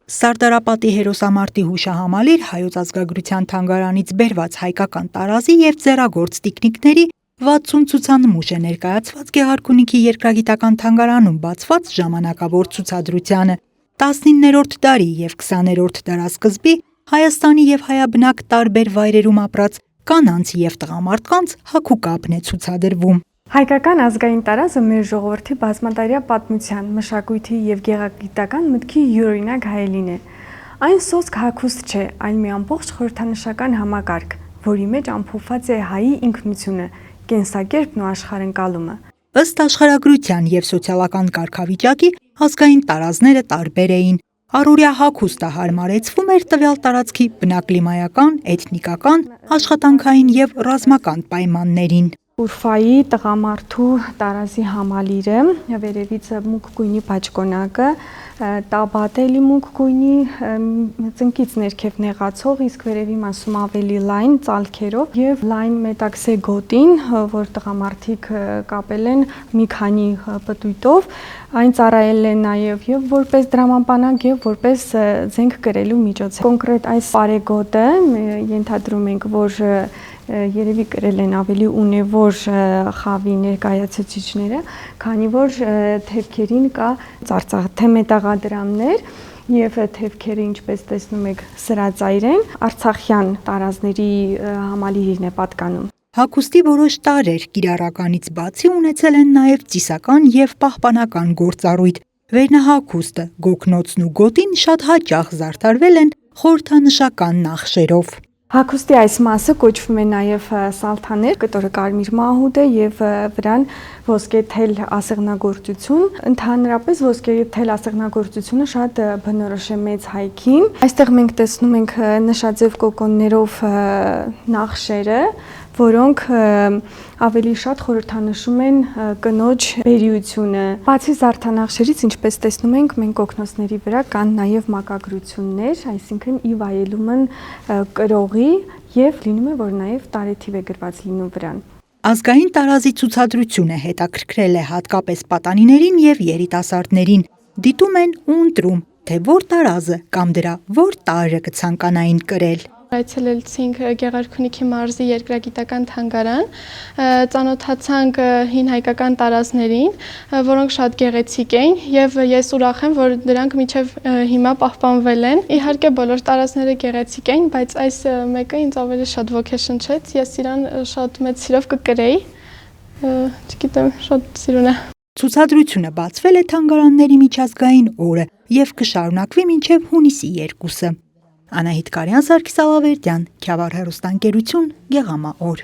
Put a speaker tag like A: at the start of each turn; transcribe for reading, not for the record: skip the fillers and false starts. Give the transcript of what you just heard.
A: Սարդարապատի հերոսամարտի հուշահամալիր Հայոց ազգագրության թանգարանից բերված հայկական տարազի և ձեռագործ տիկնիկների 60 ցուցանմուշ է ներկայացված Գեղարքունիքի երկրագիտական թանգարանում բացված ժամանակավոր ցուցադրությանը։ 19-րդ դարի և 20-րդ դարասկզբի Հայաստանի և հայաբնակ տարբեր վայրերում ապրած կանանց և տղամարդկանց հագուկապն է ցուցադրվում։
B: Հայկական ազգային տարազը մեր ժողովրդի բազմադարյա պատմության, մշակույթի և գեղագիտական մտքի յուրօրինակ հայելին է։ Այն սոսկ հագուստ չէ, այլ մի ամբողջ խորհրդանշական համակարգ, որի մեջ ամփոփված է հայի ինքնությունը, կենսակերպն ու աշխարհընկալումը։
A: Ըստ աշխարհագրության և սոցիալական կարգավիճակի ազգային տարազները տարբեր էին։ Առօրյա հագուստը հարմարեցվում էր տվյալ տարածքի բնակլիմայական, էթնիկական, աշխատանքային և ռազմական պայմաններին։
B: Ուրֆայի տղամարդու տարազի համալիրը, վերևից մուգ գույնի բաճկոնակը, տաբատելի մուգ գույնի, ծնկից ներքև նեղացող, իսկ վերևի մասում ավելի լայն ծալքերով և լայն մետաքսե գոտին, որ տղամարդիկ կապել են մի քանի պտույտով, այն ծառայել է նաև եւ որպես դրամանպանակ եւ որպես զենք կրելու միջոց։ Կոնկրետ այս պարեգոտը ենթադրում ենք, որ երևի կրել են ավելի ունևոր խավի ներկայացուցիչները, քանի որ թևքերին կա ծարծաղ մետաղադրամներ եւ թևքերը, ինչպես տեսնում եք, սրածայր են, արցախյան տարազների համալիրին է պատկանում։
A: Հագուստի որոշ տարրեր կիրառականից բացի ունեցել են նաև ծիսական և պահպանական գործառույթ։ Վերնահագուստը, գոգնոցն ու գոտին շատ հաճախ զարդարվել են խորհրդանշական նախշերով։
B: Հագուստի այս մասը կոչվում է նաև սալթաներ, կտորը կարմիր մահուդ է եւ վրան ոսկե թել ասեղնագործություն։ Ընդհանրապես ոսկե թել ասեղնագործությունը շատ բնորոշ է մեծ հայքին։ Այստեղ մենք տեսնում ենք նշաձև կոկոններով նախշերը, որոնք ավելի շատ խորհրդանշում են կնոջ բերիությունը։ Բացի զարդանախշերից, ինչպես տեսնում ենք, մենք կոկնոցների վրա կան նաև մակագրություններ, այսինքն ի վայելումն կրողի եւ լինում է, որ նաև տարեթիվ է գրված լինում վրան։
A: Ազգային տարազի ցուցադրությունը հետաքրքրել է հատկապես պատանիներին եւ երիտասարդներին։ Դիտում են ու ընտրում, թե որ տարազը կամ դրա որ տարրը կցանկանային կրել։
C: Այցելեցինք Գեղարքունիքի մարզի երկրագիտական թանգարան, ծանոթացանք հին հայկական տարազներին, որոնք շատ գեղեցիկ էին եւ ես ուրախ եմ, որ դրանք մինչեւ հիմա պահպանվել են։ Իհարկե բոլոր տարազները գեղեցիկ էին, բայց այս մեկը ինձ ավելի շատ ոգեշնչեց, ես իրան շատ մեծ սիրով կկրեի, չգիտեմ, շատ սիրուն է։
A: Ցուցադրությունը բացվել է թանգարանների միջազգային օրը եւ կշարունակվի մինչեւ հունիսի 2-ը։ Անահիտ Կարյան, Սարգիս Ալավերդյան, Քյավառ հեռուստաընկերություն, Գեղամա օր։